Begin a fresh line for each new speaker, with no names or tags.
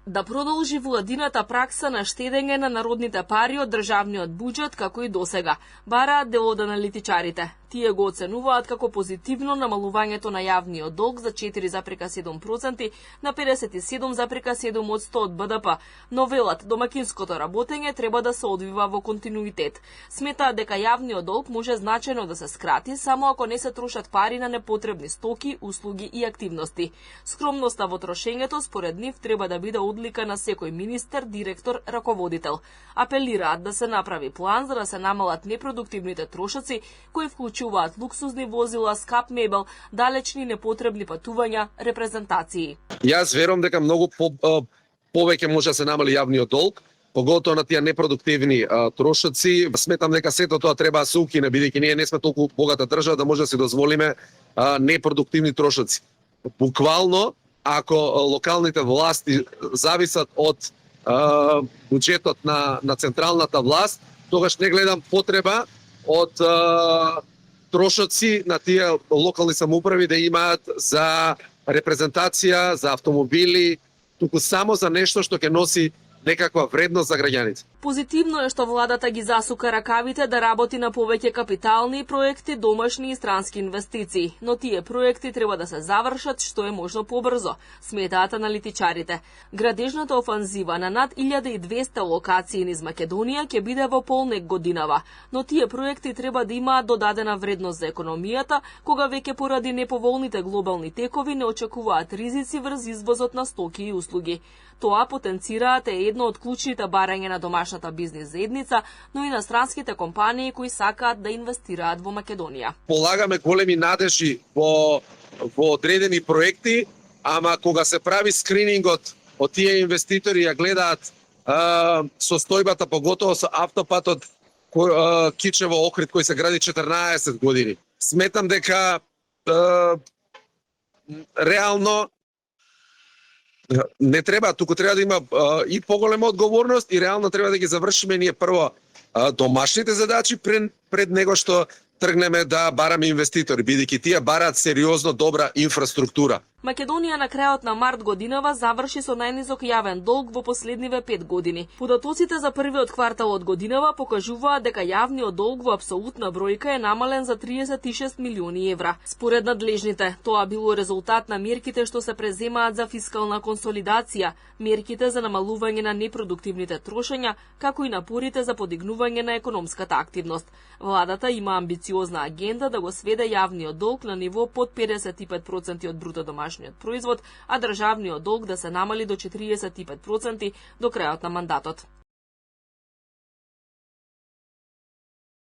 да продолжи владината пракса на штедење на народните пари од државниот буџет како и досега, бараат дел од аналитичарите. Тие го оценуваат како позитивно намалувањето на јавниот долг за 4,7% на 57,7% од БДП, но велат домакинското работење треба да се одвива во континуитет. Сметаат дека јавниот долг може значајно да се скрати само ако не се трошат пари на непотребни стоки, услуги и активности. Скромноста во трошењето според нив треба да биде одлика на секој министер, директор, раководител. Апелираат да се направи план за да се намалат непродуктивните трошоци кои вклучуваат луксузни возила, скап мебел, далечни непотребни патувања, репрезентации.
Јас верувам дека многу повеќе може да се намали јавниот долг, поготово на тие непродуктивни трошоци. Сметам дека сето тоа треба да се укине, бидејќи ние не сме толку богата држава да може да си дозволиме непродуктивни трошоци. Буквално, ако локалните власти зависат од буџетот на централната власт, тогаш не гледам потреба од трошоци на тие локални самоуправи да имаат за репрезентација, за автомобили, туку само за нешто што ќе носи некаква вредност за граѓаните.
Позитивно е што владата ги засука ракавите да работи на повеќе капитални проекти, домашни и странски инвестиции, но тие проекти треба да се завршат што е можно побрзо, сметаат аналитичарите. Градежната офанзива на над 1200 локации низ Македонија ќе биде во полнек годинава, но тие проекти треба да имаат додадена вредност за економијата, кога веќе поради неповолните глобални текови не очекуваат ризици врз извозот на стоки и услуги. Тоа потенцираат е едно од клучните барања на домашната бизнис заедница, но и на странските компании кои сакаат да инвестираат во Македонија.
Полагаме големи надежи во одредени проекти, ама кога се прави скринингот од тие инвеститори ја гледаат состојбата, поготово со автопатот Кичево-Охрид кој се гради 14 години. Сметам дека реално не треба, туку треба да има и поголема одговорност и реално треба да ги завршиме ние прво домашните задачи пред него што тргнеме да бараме инвеститори, бидејќи тие бараат сериозно добра инфраструктура.
Македонија на крајот на март годинава заврши со најнизок јавен долг во последниве 5 години. Податоците за првиот квартал од годинава покажуваат дека јавниот долг во апсолутна бројка е намален за 36 милиони евра. Според надлежните, тоа било резултат на мерките што се преземаат за фискална консолидација, мерките за намалување на непродуктивните трошења, како и напорите за подигнување на економската активност. Владата има амбициозна агенда да го сведе јавниот долг на ниво под 55% од бруто домашниот производ, а државниот долг да се намали до 45% до крајот на мандатот.